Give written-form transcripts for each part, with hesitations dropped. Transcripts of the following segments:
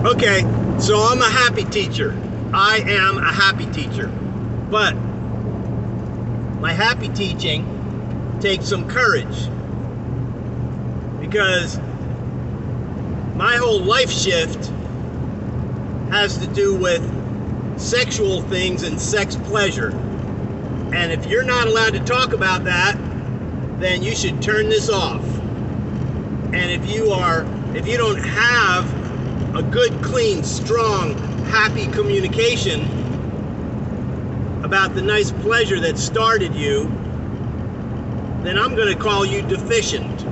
Okay, so I'm a happy teacher. I am a happy teacher. But my happy teaching takes some courage because my whole life shift has to do with sexual things and sex pleasure. And if you're not allowed to talk about that, then you should turn this off. And if you don't have a good, clean, strong, happy communication about the nice pleasure that started you, then I'm going to call you deficient.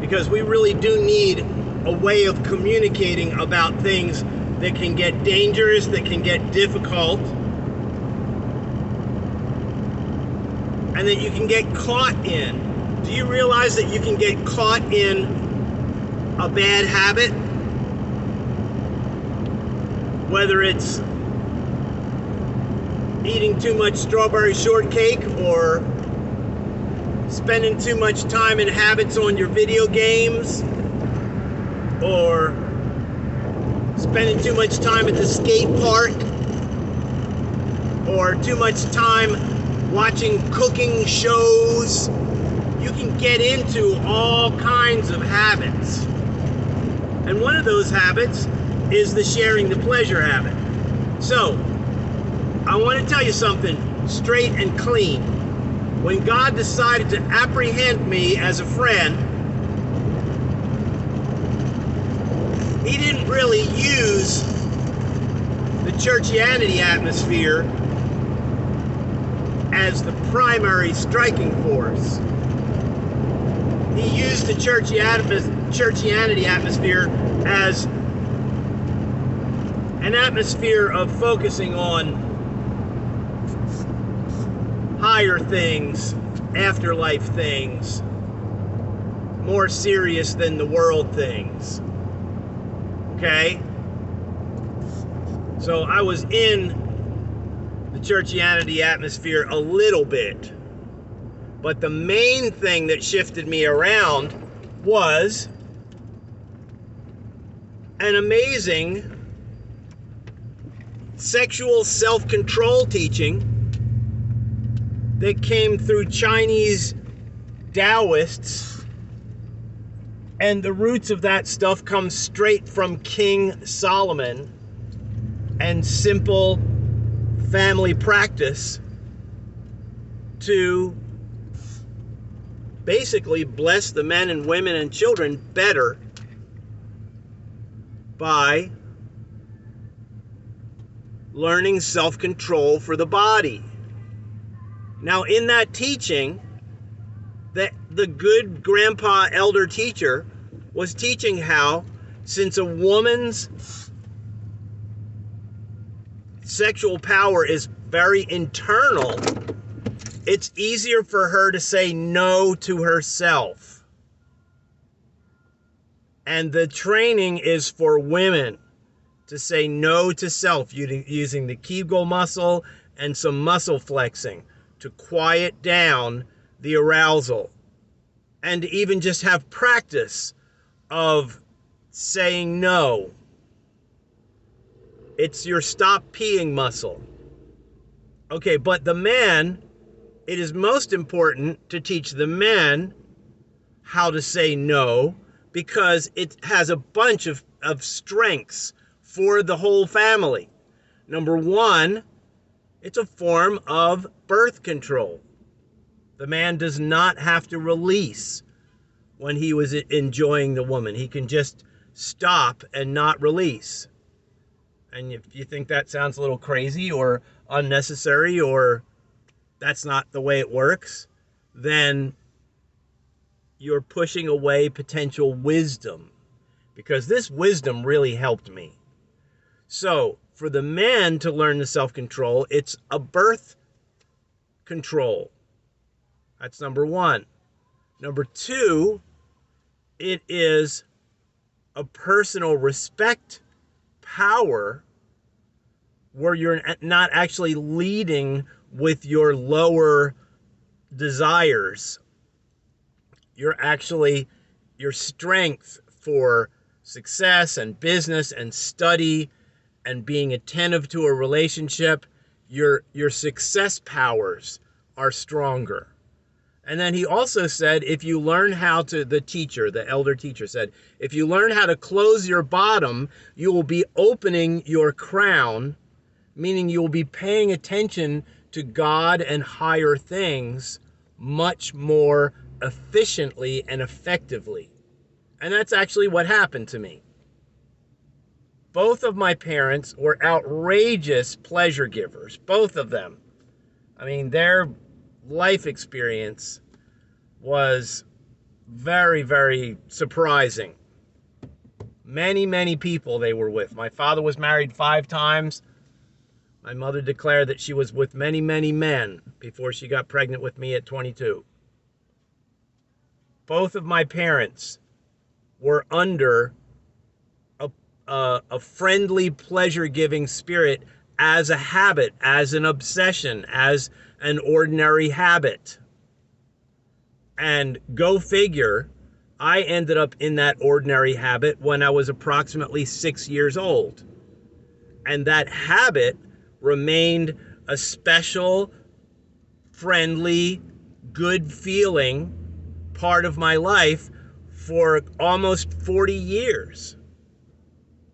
Because we really do need a way of communicating about things that can get dangerous, that can get difficult, and that you can get caught in. Do you realize that you can get caught in a bad habit? Whether it's eating too much strawberry shortcake or spending too much time in habits on your video games or spending too much time at the skate park or too much time watching cooking shows. You can get into all kinds of habits. And one of those habits is the sharing the pleasure habit. So, I want to tell you something straight and clean. When God decided to apprehend me as a friend, He didn't really use the churchianity atmosphere as the primary striking force. He used the churchianity atmosphere as an atmosphere of focusing on higher things, afterlife things, more serious than the world things. Okay? So I was in the churchianity atmosphere a little bit. But the main thing that shifted me around was an amazing sexual self-control teaching that came through Chinese Taoists, and the roots of that stuff come straight from King Solomon and simple family practice to basically bless the men and women and children better by learning self-control for the body. Now, in that teaching, that the good grandpa elder teacher was teaching how, since a woman's sexual power is very internal, it's easier for her to say no to herself. And the training is for women to say no to self using the Kegel muscle and some muscle flexing to quiet down the arousal. And even just have practice of saying no. It's your stop peeing muscle. Okay, but the man, it is most important to teach the men how to say no because it has a bunch of strengths for the whole family. Number one, it's a form of birth control. The man does not have to release when he was enjoying the woman. He can just stop and not release. And if you think that sounds a little crazy or unnecessary or that's not the way it works, then you're pushing away potential wisdom, because this wisdom really helped me. So for the men to learn the self-control, it's a birth control. That's number one. Number two, it is a personal respect power where you're not actually leading with your lower desires. You're actually, your strength for success and business and study and being attentive to a relationship, your success powers are stronger. And then he also said, if you learn how to, the elder teacher said, if you learn how to close your bottom, you will be opening your crown, meaning you will be paying attention to God and higher things much more efficiently and effectively. And that's actually what happened to me. Both of my parents were outrageous pleasure givers, both of them. I mean, their life experience was very, very surprising. Many, many people they were with. My father was married 5 times. My mother declared that she was with many, many men before she got pregnant with me at 22. Both of my parents were under a friendly, pleasure-giving spirit as a habit, as an obsession, as an ordinary habit. And go figure, I ended up in that ordinary habit when I was approximately 6 years old. And that habit remained a special, friendly, good feeling part of my life for almost 40 years.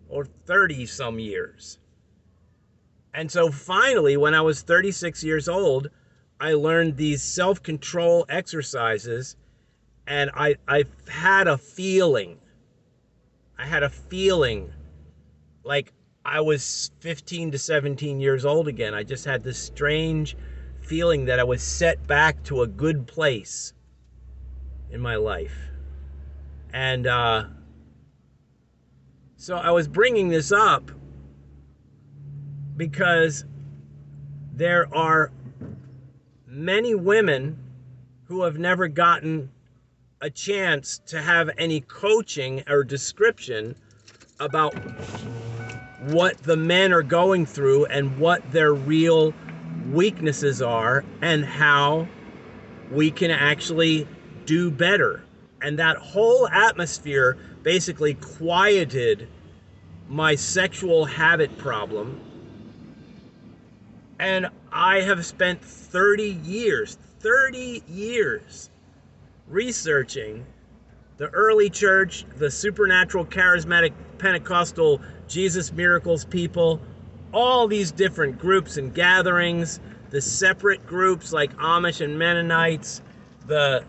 Or 30 some years. And so finally, when I was 36 years old, I learned these self-control exercises, and I had a feeling. I had a feeling like I was 15 to 17 years old again. I just had this strange feeling that I was set back to a good place in my life. And so I was bringing this up because there are many women who have never gotten a chance to have any coaching or description about what the men are going through and what their real weaknesses are and how we can actually do better. And that whole atmosphere basically quieted my sexual habit problem. And I have spent 30 years researching the early church, the supernatural, charismatic, Pentecostal, Jesus miracles people, all these different groups and gatherings, the separate groups like Amish and Mennonites, the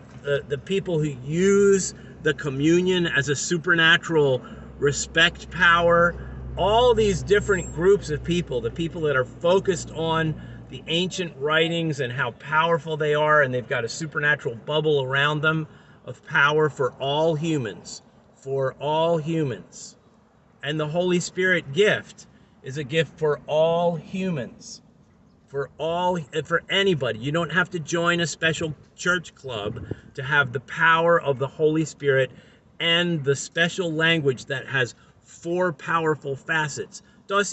people who use the communion as a supernatural respect power, all these different groups of people, the people that are focused on the ancient writings and how powerful they are, and they've got a supernatural bubble around them of power for all humans, And the Holy Spirit gift is a gift for all humans, for anybody. You don't have to join a special church club to have the power of the Holy Spirit and the special language that has 4 powerful facets. I'm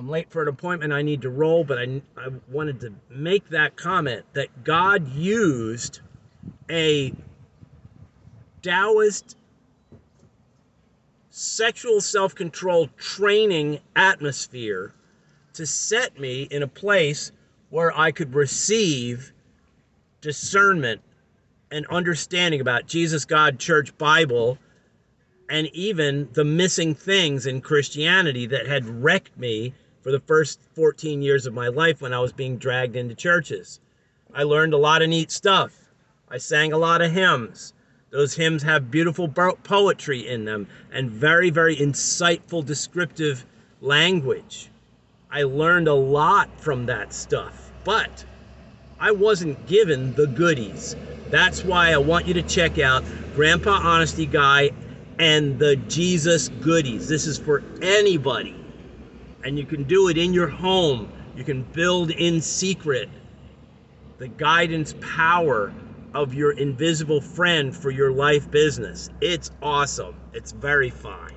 late for an appointment. I need to roll, but I wanted to make that comment that God used a Taoist sexual self-control training atmosphere to set me in a place where I could receive discernment and understanding about Jesus, God, church, Bible, and even the missing things in Christianity that had wrecked me for the first 14 years of my life when I was being dragged into churches. I learned a lot of neat stuff. I sang a lot of hymns. Those hymns have beautiful poetry in them and very, very insightful, descriptive language. I learned a lot from that stuff, but I wasn't given the goodies. That's why I want you to check out Grandpa Honesty Guy and the Jesus Goodies. This is for anybody. And you can do it in your home. You can build in secret the guidance power of your invisible friend for your life business. It's awesome. It's very fine.